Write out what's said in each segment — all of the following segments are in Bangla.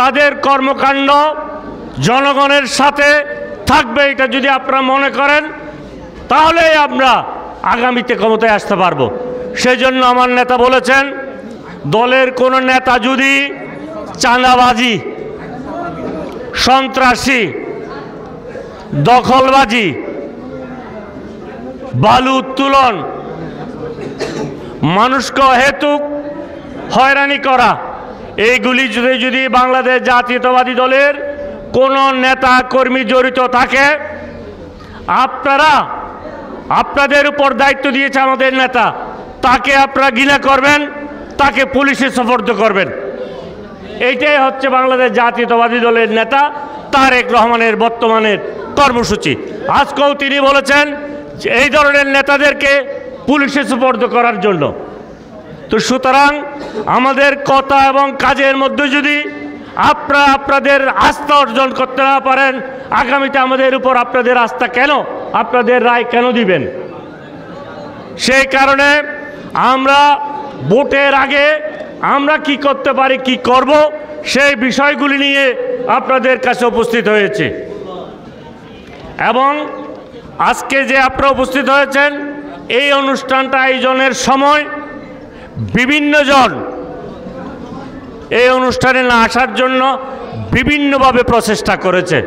তাদের কর্মকাণ্ড জনগণের সাথে থাকবে, এটা যদি আপনারা মনে করেন তাহলে আমরা আগামীতে ক্ষমতায় আসতে পারবো। সেজন্য আমার নেতা বলেছেন, দলের কোনো নেতা যদি চাঁদাবাজি, সন্ত্রাসী, দখলবাজি, বালু উত্তোলন, মানুষকে অহেতুক হয়রানি করা, এইগুলি যদি বাংলাদেশ জাতীয়তাবাদী দলের কোনো নেতা কর্মী জড়িত থাকে, আপনারা, আপনাদের উপর দায়িত্ব দিয়েছে আমাদের নেতা, তাকে আপনারা ঘৃণা করবেন, তাকে পুলিশে সোপর্দ করবেন। এইটাই হচ্ছে বাংলাদেশ জাতীয়তাবাদী দলের নেতা তারেক রহমানের বর্তমানের কর্মসূচি। আজকেও তিনি বলেছেন যে এই ধরনের নেতাদেরকে পুলিশে সোপর্দ করার জন্য। তো সুতরাং আমাদের কথা এবং কাজের মধ্যে যদি আপনারা আপনাদের আস্থা অর্জন করতে না পারেন, আগামীতে আমাদের উপর আপনাদের আস্থা কেন, আপনাদের রায় কেন দিবেন? সেই কারণে আমরা ভোটের আগে আমরা কি করতে পারি, কি করব, সেই বিষয়গুলি নিয়ে আপনাদের কাছে উপস্থিত হয়েছে। এবং আজকে যে আপনারা উপস্থিত হয়েছেন, এই অনুষ্ঠানটা আয়োজনের সময় বিভিন্ন জন এই অনুষ্ঠানে না আসার জন্য বিভিন্নভাবে প্রচেষ্টা করেছে।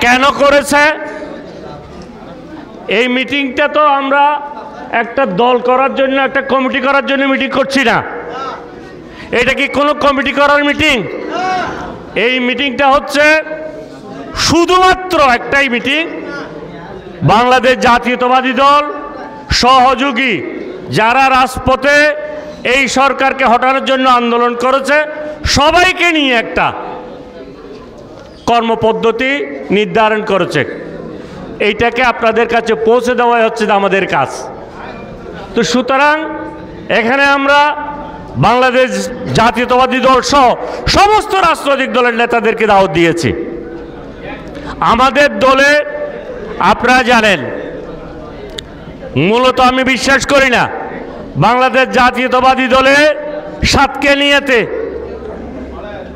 কেন করেছে? এই মিটিংটা তো আমরা একটা দল করার জন্য, একটা কমিটি করার জন্য মিটিং করছি না। এটা কি কোনো কমিটি করার মিটিং? এই মিটিংটা হচ্ছে শুধুমাত্র একটাই মিটিং, বাংলাদেশ জাতীয়তাবাদী দল সহযোগী যারা রাজপথে এই সরকারকে হটানোর জন্য আন্দোলন করেছে, সবাইকে নিয়ে একটা কর্মপদ্ধতি নির্ধারণ করেছে। এইটাকে আপনাদের কাছে পৌঁছে দেওয়াই হচ্ছে আমাদের কাজ। তো সুতরাং এখানে আমরা বাংলাদেশ জাতীয়তাবাদী দল সহ সমস্ত রাজনৈতিক দলের নেতাদেরকে দাওয়াত দিয়েছি। আমাদের দলে আপনারা জানেন, মূলত আমি বিশ্বাস করি না বাংলাদেশ জাতীয়তাবাদী দলে সাতকে নিয়েতে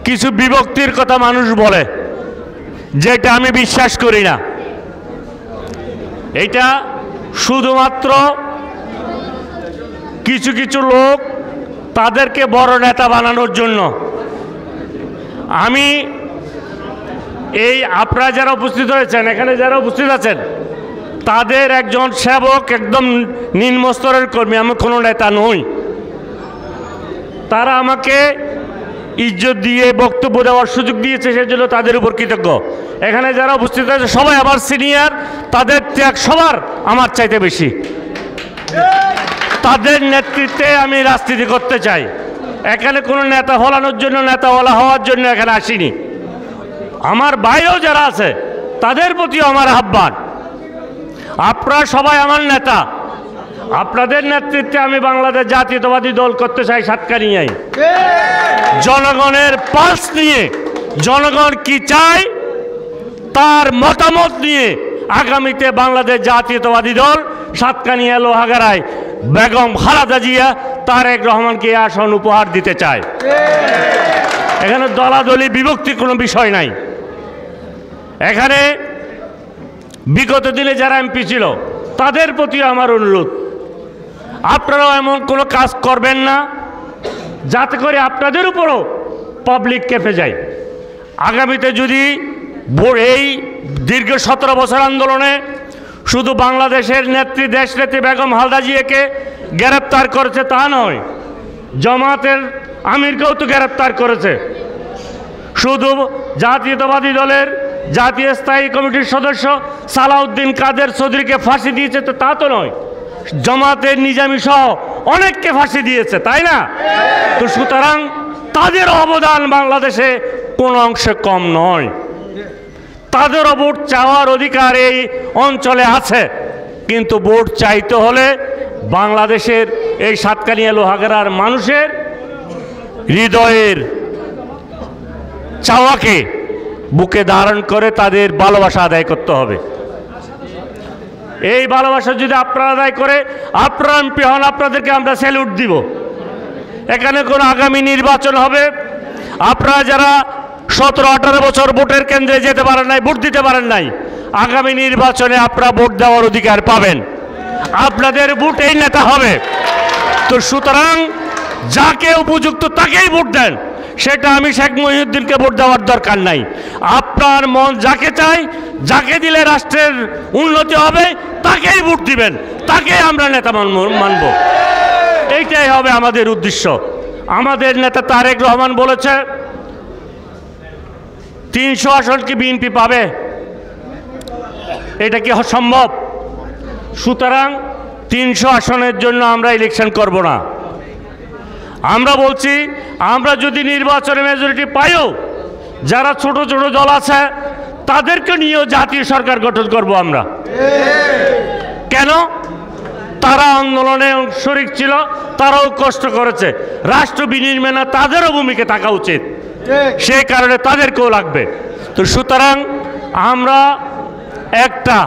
কিছু বিভক্তির কথা মানুষ বলে, যেটা আমি বিশ্বাস করি না। এটা শুধুমাত্র কিছু কিছু লোক তাদেরকে বড় নেতা বানানোর জন্য। আমি এই আপনারা যারা উপস্থিত হয়েছেন, এখানে যারা উপস্থিত আছেন, তাদের একজন সেবক, একদম নিম্ন স্তরের কর্মী, আমি কোনো নেতা নই। তারা আমাকে ইজ্জত দিয়ে বক্তব্য দেওয়ার সুযোগ দিয়েছে, সেজন্য তাদের উপর কৃতজ্ঞ। এখানে যারা উপস্থিত আছে সবাই আমার সিনিয়র, তাদের ত্যাগ সবার আমার চাইতে বেশি। তাদের নেতৃত্বে আমি রাজনীতি করতে চাই। এখানে কোনো নেতা হলানোর জন্য, নেতাওয়ালা হওয়ার জন্য এখানে আসিনি। আমার বাইরেও যারা আছে তাদের প্রতিও আমার আহ্বান, আপনারা সবাই আমার নেতা, আপনাদের নেতৃত্বে আমি বাংলাদেশ জাতীয়তাবাদী দল করতে চাই সাতকানিয়ায়। জনগণের পালস নিয়ে, জনগণ কি চায় তার মতামত নিয়ে আগামীতে বাংলাদেশ জাতীয়তাবাদী দল সাতকানিয়া লোহাগাড়ায় বেগম খালেদা জিয়া তারেক রহমানকে আসন উপহার দিতে চায়। এখানে দলাদলি বিভক্তির কোনো বিষয় নাই। এখানে বিগত দিনে যারা এমপি ছিল তাদের প্রতি আমার অনুরোধ, আপনারাও এমন কোনো কাজ করবেন না যাতে করে আপনাদের উপরও পাবলিক কেঁপে যায়। আগামীতে যদি এই দীর্ঘ 17 বছর আন্দোলনে শুধু বাংলাদেশের নেত্রী, দেশনেত্রী বেগম খালেদা জিয়াকে গ্রেপ্তার করেছে তা নয়, জামাতের আমিরকেও তো গ্রেপ্তার করেছে। শুধু জাতীয়তাবাদী দলের জাতীয় স্থায়ী কমিটির সদস্য সালাউদ্দিন কাদের চৌধুরীকে ফাঁসি দিয়েছে তো তা তো নয়, জামাতের নিজামী সহ অনেককে ফাঁসি দিয়েছে, তাই না? তো সুতরাং তাদের অবদান বাংলাদেশে কোনো অংশে কম নয়। তাদেরও ভোট চাওয়ার অধিকার এই অঞ্চলে আছে, কিন্তু ভোট চাইতে হলে বাংলাদেশের এই সাতকানিয়া লোহাগাড়ার মানুষের হৃদয়ের চাওয়াকে বুকে ধারণ করে তাদের ভালোবাসা আদায় করতে হবে। এই ভালোবাসা যদি আপনারা আদায় করে আপনারা এমপি হন, আপনাদেরকে আমরা স্যালুট দিব। এখানে কোনো আগামী নির্বাচন হবে, আপনারা যারা 17-18 বছর ভোটের কেন্দ্রে যেতে পারেন নাই, ভোট দিতে পারেন নাই, আগামী নির্বাচনে আপনারা ভোট দেওয়ার অধিকার পাবেন, আপনাদের ভোট এই নেতা হবে। তো সুতরাং যাকে উপযুক্ত তাকেই ভোট দেন, সেটা আমি শেখ মহিউদ্দিনকে ভোট দেওয়ার দরকার নাই। আপনার মন যাকে চাই, যাকে দিলে রাষ্ট্রের উন্নতি হবে তাকেই ভোট দিবেন, তাকেই আমরা নেতা মানব। এইটাই হবে আমাদের উদ্দেশ্য। আমাদের নেতা তারেক রহমান বলেছে 300 আসন কি বিএনপি পাবে? এটা কি সম্ভব? সুতরাং 300 আসনের জন্য আমরা ইলেকশন করব না। আমরা বলছি, আমরা যদি নির্বাচনে মেজরিটি পাইও, যারা ছোট ছোট দল আছে তাদেরকে নিয়েও জাতীয় সরকার গঠন করব আমরা। কেন? তারা আন্দোলনে শরিক ছিল, তারাও কষ্ট করেছে, রাষ্ট্র বিনির্মাণে তাদেরও ভূমিকা থাকা উচিত, সেই কারণে তাদেরকেও লাগবে। তো সুতরাং আমরা একটা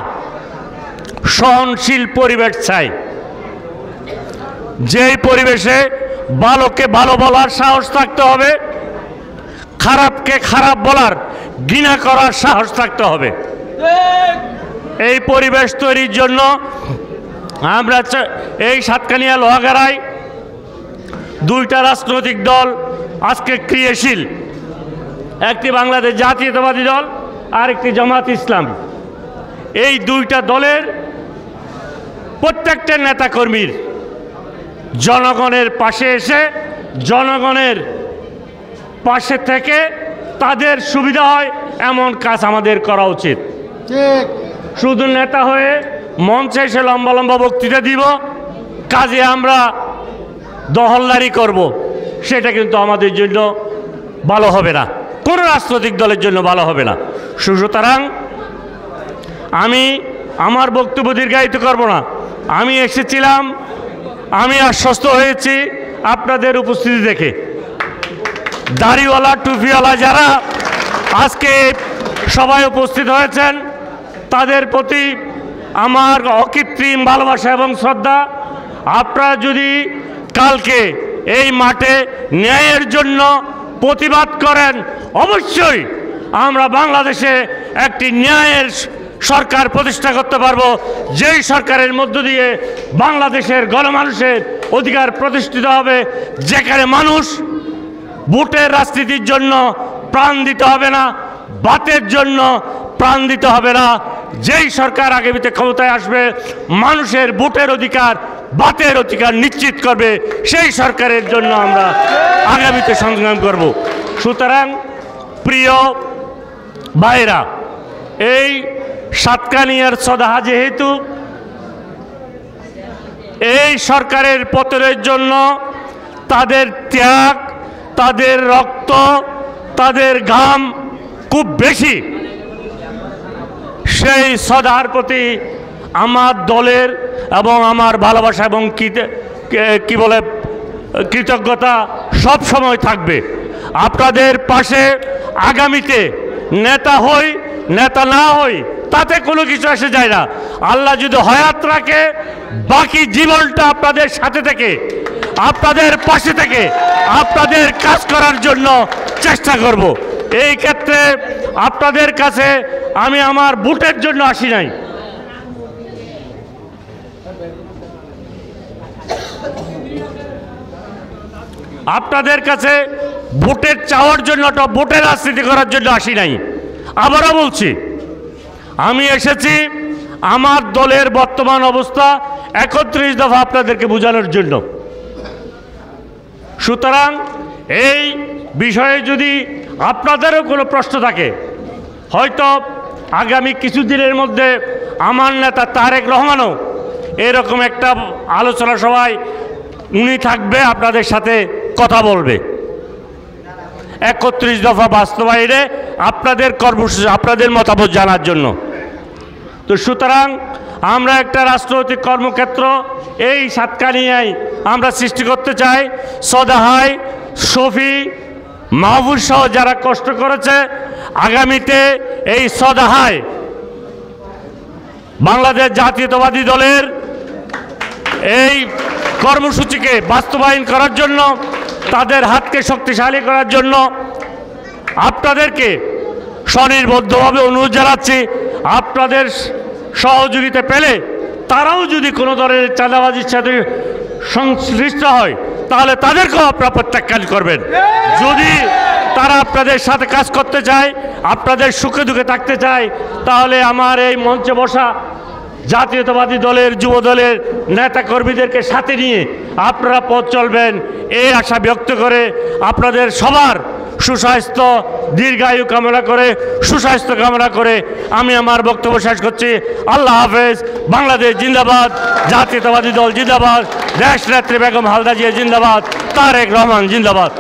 সহনশীল পরিবেশ চাই, যেই পরিবেশে ভালোকে ভালো বলার সাহস থাকতে হবে, খারাপকে খারাপ বলার, ঘৃণা করার সাহস থাকতে হবে। এই পরিবেশ তৈরির জন্য আমরা এই সাতকানিয়া লোহাগাড়ায় 2টা রাজনৈতিক দল আজকে ক্রিয়াশীল, একটি বাংলাদেশ জাতীয়তাবাদী দল আর একটি জামাত ইসলাম। এই 2টা দলের প্রত্যেকটা নেতাকর্মীর জনগণের পাশে এসে, জনগণের পাশে থেকে তাদের সুবিধা হয় এমন কাজ আমাদের করা উচিত। শুধু নেতা হয়ে মঞ্চে এসে লম্বা লম্বা বক্তৃতা দিব, কাজে আমরা দখলদারি করব, সেটা কিন্তু আমাদের জন্য ভালো হবে না, কোনো রাজনৈতিক দলের জন্য ভালো হবে না। সুতরাং আমি আমার বক্তব্য দীর্ঘায়িত করব না। আমি এসেছিলাম, আমি আশ্বস্ত হয়েছি আপনাদের উপস্থিতি দেখে। দাড়িওয়ালা টুপিওয়ালা যারা আজকে সবাই উপস্থিত হয়েছেন, তাদের প্রতি আমার অকৃত্রিম ভালোবাসা এবং শ্রদ্ধা। আপনারা যদি কালকে এই মাঠে ন্যায়ের জন্য প্রতিবাদ করেন, অবশ্যই আমরা বাংলাদেশে একটি ন্যায়ের সরকার প্রতিষ্ঠা করতে পারবো, যেই সরকারের মধ্য দিয়ে বাংলাদেশের গণমানুষের অধিকার প্রতিষ্ঠিত হবে, যেখানে মানুষ ভোটের রাজনীতির জন্য প্রাণ দিতে হবে না, বাতের জন্য প্রাণ দিতে হবে না। যেই সরকার আগামীতে ক্ষমতায় আসবে, মানুষের ভোটের অধিকার, বাতের অধিকার নিশ্চিত করবে, সেই সরকারের জন্য আমরা আগামীতে সংগ্রাম করব। সুতরাং প্রিয় ভাইরা, এই সাতকানিয়ার সদাহা যেহেতু এই সরকারের পতনের জন্য তাদের ত্যাগ, তাদের রক্ত, তাদের ঘাম খুব বেশি, সেই সদার প্রতি আমার দলের এবং আমার ভালোবাসা এবং কি বলে কৃতজ্ঞতা সব সময় থাকবে। আপনাদের পাশে আগামীতে নেতা হই, নেতা না হই, তাতে কোনো কিছু এসে যায় না। আল্লাহ যদি হায়াত রাখে, বাকি জীবনটা আপনাদের সাথে থেকে, আপনাদের পাশে থেকে আপনাদের কাজ করার জন্য চেষ্টা করব। এই ক্ষেত্রে আপনাদের কাছে আমি আমার ভোটের জন্য আসি নাই, আপনাদের কাছে ভোটের চাওয়ার জন্য, ভোটের রাজনীতি করার জন্য আসি নাই। আবারও বলছি, আমি এসেছি আমার দলের বর্তমান অবস্থা 31 দফা আপনাদেরকে বোঝানোর জন্য। সুতরাং এই বিষয়ে যদি আপনাদেরও কোনো প্রশ্ন থাকে, হয়তো আগামী কিছুদিনের মধ্যে আমার নেতা তারেক রহমানও এরকম একটা আলোচনা সভায় উনি থাকবে, আপনাদের সাথে কথা বলবে 31 দফা বাস্তবায়নে আপনাদের কর্মসূচি, আপনাদের মতামত জানার জন্য। তো সুতরাং আমরা একটা রাজনৈতিক কর্মক্ষেত্র এই সাতকানিয়ায় আমরা সৃষ্টি করতে চাই। সদাহায় শফি, মাহবুব সহ যারা কষ্ট করেছে, আগামীতে এই সদাহায় বাংলাদেশ জাতীয়তাবাদী দলের এই কর্মসূচিকে বাস্তবায়ন করার জন্য তাদের হাতকে শক্তিশালী করার জন্য আপনাদেরকে স্বনির্বদ্ধভাবে অনুরোধ জানাচ্ছি, আপনাদের সহযোগিতা পেলে তারাও যদি কোনো ধরনের চাঁদাবাজির সাথে সংশ্লিষ্ট হয় তাহলে তাদেরকেও আপনারা প্রত্যাখ্যান করবেন। যদি তারা আপনাদের সাথে কাজ করতে চায়, আপনাদের সুখে দুঃখে থাকতে চায়, তাহলে আমার এই মঞ্চে বসা জাতীয়তাবাদী দলের যুব দলের নেতা কর্মীদেরকে সাথে নিয়ে আপনারা পথ চলবেন এই আশা ব্যক্ত করে আপনাদের সবার সুস্বাস্থ্য দীর্ঘায়ু কামনা করে, সুস্বাস্থ্য কামনা করে আমি আমার বক্তব্য শেষ করছি। আল্লাহ হাফেজ। বাংলাদেশ জিন্দাবাদ, জাতীয়তাবাদী দল জিন্দাবাদ, দেশনেত্রী বেগম খালেদা জিয়া জিন্দাবাদ, তারেক রহমান জিন্দাবাদ।